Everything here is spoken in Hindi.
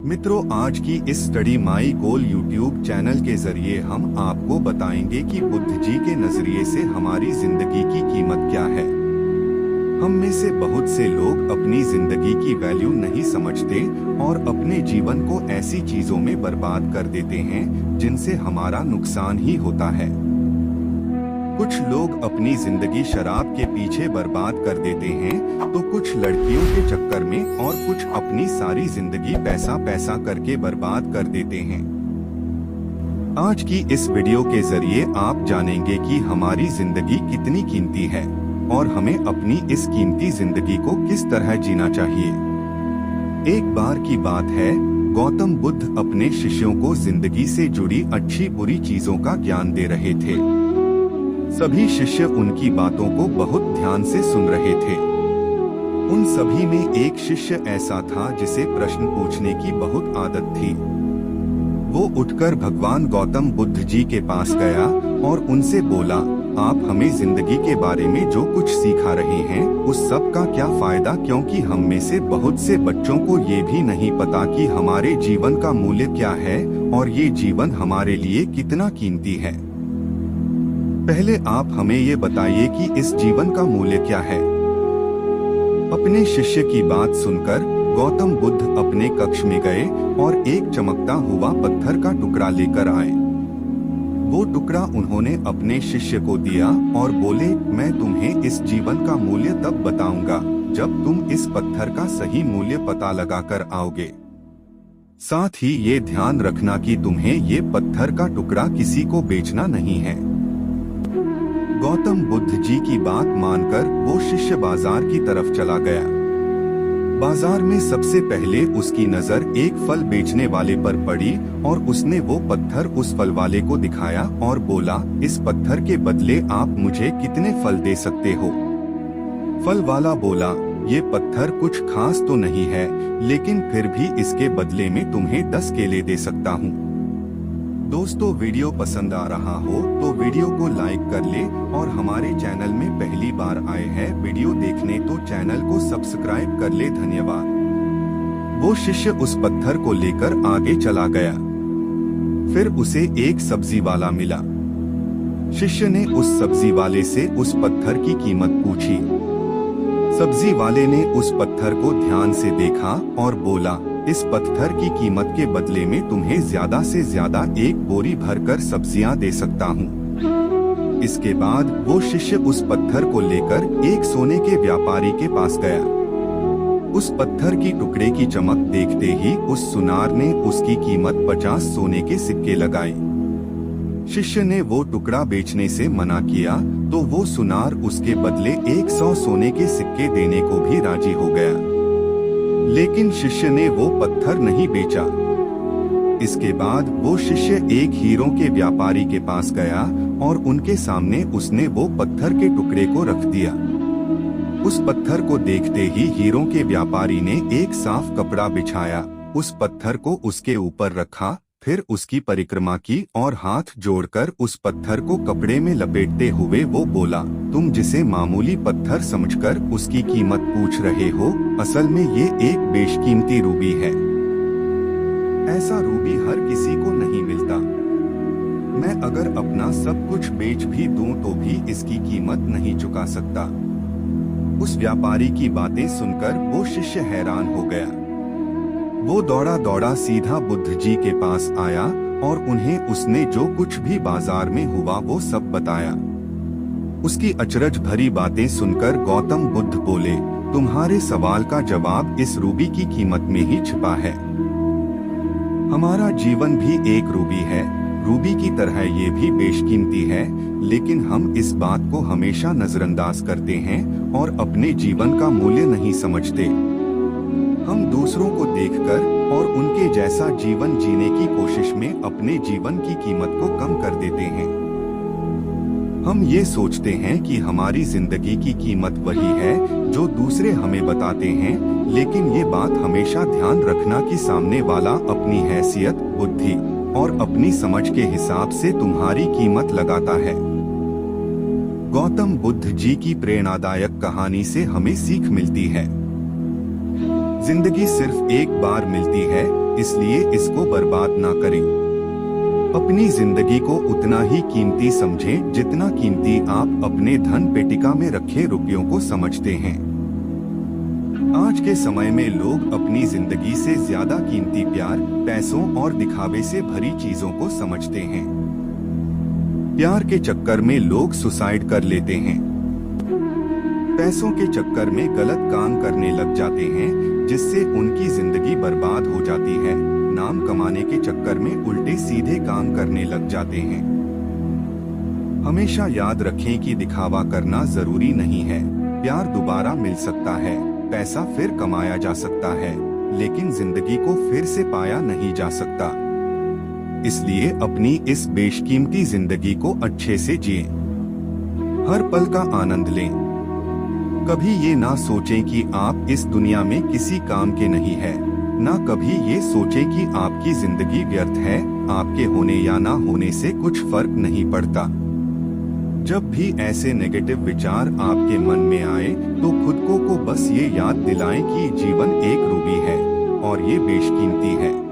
मित्रों, आज की इस स्टडी माई गोल यूट्यूब चैनल के जरिए हम आपको बताएंगे कि बुद्ध जी के नजरिए से हमारी जिंदगी की कीमत क्या है। हम में से बहुत से लोग अपनी जिंदगी की वैल्यू नहीं समझते और अपने जीवन को ऐसी चीजों में बर्बाद कर देते हैं जिनसे हमारा नुकसान ही होता है। कुछ लोग अपनी जिंदगी शराब के पीछे बर्बाद कर देते हैं तो कुछ लड़कियों के चक्कर में और कुछ अपनी सारी जिंदगी पैसा करके बर्बाद कर देते हैं। आज की इस वीडियो के जरिए आप जानेंगे कि हमारी जिंदगी कितनी कीमती है और हमें अपनी इस कीमती जिंदगी को किस तरह जीना चाहिए। एक बार की बात है, गौतम बुद्ध अपने शिष्यों को जिंदगी से जुड़ी अच्छी बुरी चीजों का ज्ञान दे रहे थे। सभी शिष्य उनकी बातों को बहुत ध्यान से सुन रहे थे। उन सभी में एक शिष्य ऐसा था जिसे प्रश्न पूछने की बहुत आदत थी। वो उठकर भगवान गौतम बुद्ध जी के पास गया और उनसे बोला, आप हमें जिंदगी के बारे में जो कुछ सिखा रहे हैं उस सब का क्या फायदा, क्योंकि हम में से बहुत से बच्चों को ये भी नहीं पता कि हमारे जीवन का मूल्य क्या है और ये जीवन हमारे लिए कितना कीमती है। पहले आप हमें ये बताइए कि इस जीवन का मूल्य क्या है। अपने शिष्य की बात सुनकर गौतम बुद्ध अपने कक्ष में गए और एक चमकता हुआ पत्थर का टुकड़ा लेकर आए। वो टुकड़ा उन्होंने अपने शिष्य को दिया और बोले, मैं तुम्हें इस जीवन का मूल्य तब बताऊंगा जब तुम इस पत्थर का सही मूल्य पता लगाकर आओगे। साथ ही ये ध्यान रखना कि तुम्हें ये पत्थर का टुकड़ा किसी को बेचना नहीं है। गौतम बुद्ध जी की बात मानकर वो शिष्य बाजार की तरफ चला गया। बाजार में सबसे पहले उसकी नजर एक फल बेचने वाले पर पड़ी और उसने वो पत्थर उस फल वाले को दिखाया और बोला, इस पत्थर के बदले आप मुझे कितने फल दे सकते हो। फल वाला बोला, ये पत्थर कुछ खास तो नहीं है, लेकिन फिर भी इसके बदले में तुम्हें 10 केले दे सकता हूँ। दोस्तों, वीडियो पसंद आ रहा हो तो वीडियो को लाइक कर ले और हमारे चैनल में पहली बार आए हैं वीडियो देखने तो चैनल को सब्सक्राइब कर ले। धन्यवाद। वो शिष्य उस पत्थर को लेकर आगे चला गया। फिर उसे एक सब्जी वाला मिला। शिष्य ने उस सब्जी वाले से उस पत्थर की कीमत पूछी। सब्जी वाले ने उस पत्थर को ध्यान से देखा और बोला, इस पत्थर की कीमत के बदले में तुम्हें ज्यादा से ज्यादा एक बोरी भरकर सब्जियां दे सकता हूँ। इसके बाद वो शिष्य उस पत्थर को लेकर एक सोने के व्यापारी के पास गया। उस पत्थर की टुकड़े की चमक देखते ही उस सुनार ने उसकी कीमत 50 सोने के सिक्के लगाए। शिष्य ने वो टुकड़ा बेचने से मना किया तो वो सुनार उसके बदले 100 सोने के सिक्के देने को भी राजी हो गया। लेकिन शिष्य ने वो पत्थर नहीं बेचा। इसके बाद वो शिष्य एक हीरों के व्यापारी के पास गया और उनके सामने उसने वो पत्थर के टुकड़े को रख दिया। उस पत्थर को देखते ही हीरों के व्यापारी ने एक साफ कपड़ा बिछाया, उस पत्थर को उसके ऊपर रखा, फिर उसकी परिक्रमा की और हाथ जोड़कर उस पत्थर को कपड़े में लपेटते हुए वो बोला, तुम जिसे मामूली पत्थर समझकर उसकी कीमत पूछ रहे हो, असल में ये एक बेशकीमती रूबी है। ऐसा रूबी हर किसी को नहीं मिलता। मैं अगर अपना सब कुछ बेच भी दूं तो भी इसकी कीमत नहीं चुका सकता। उस व्यापारी की बातें सुनकर वो शिष्य हैरान हो गया। वो दौड़ा दौड़ा सीधा बुद्ध जी के पास आया और उन्हें उसने जो कुछ भी बाजार में हुआ वो सब बताया। उसकी अचरज भरी बातें सुनकर गौतम बुद्ध बोले, तुम्हारे सवाल का जवाब इस रूबी की कीमत में ही छिपा है। हमारा जीवन भी एक रूबी है, रूबी की तरह ये भी बेशकीमती है, लेकिन हम इस बात को हमेशा नजरअंदाज करते हैं और अपने जीवन का मूल्य नहीं समझते। हम दूसरों को देखकर और उनके जैसा जीवन जीने की कोशिश में अपने जीवन की कीमत को कम कर देते हैं। हम ये सोचते हैं कि हमारी जिंदगी की कीमत वही है जो दूसरे हमें बताते हैं, लेकिन ये बात हमेशा ध्यान रखना कि सामने वाला अपनी हैसियत, बुद्धि और अपनी समझ के हिसाब से तुम्हारी कीमत लगाता है। गौतम बुद्ध जी की प्रेरणादायक कहानी से हमें सीख मिलती है। जिंदगी सिर्फ एक बार मिलती है, इसलिए इसको बर्बाद ना करें। अपनी जिंदगी को उतना ही कीमती समझें जितना कीमती आप अपने धन पेटिका में रखे रुपयों को समझते हैं। आज के समय में लोग अपनी जिंदगी से ज्यादा कीमती प्यार, पैसों और दिखावे से भरी चीजों को समझते हैं। प्यार के चक्कर में लोग सुसाइड कर लेते हैं। पैसों के चक्कर में गलत काम करने लग जाते हैं, जिससे उनकी जिंदगी बर्बाद हो जाती है। नाम कमाने के चक्कर में उल्टे सीधे काम करने लग जाते हैं। हमेशा याद रखें कि दिखावा करना जरूरी नहीं है। प्यार दोबारा मिल सकता है, पैसा फिर कमाया जा सकता है, लेकिन जिंदगी को फिर से पाया नहीं जा सकता। इसलिए अपनी इस बेशकीमती जिंदगी को अच्छे से जिएं। हर पल का आनंद लें। कभी ये ना सोचें कि आप इस दुनिया में किसी काम के नहीं है, ना कभी ये सोचें कि आपकी जिंदगी व्यर्थ है। आपके होने या ना होने से कुछ फर्क नहीं पड़ता। जब भी ऐसे नेगेटिव विचार आपके मन में आए तो खुद को बस ये याद दिलाएं कि जीवन एक रूबी है और ये बेशकीमती है।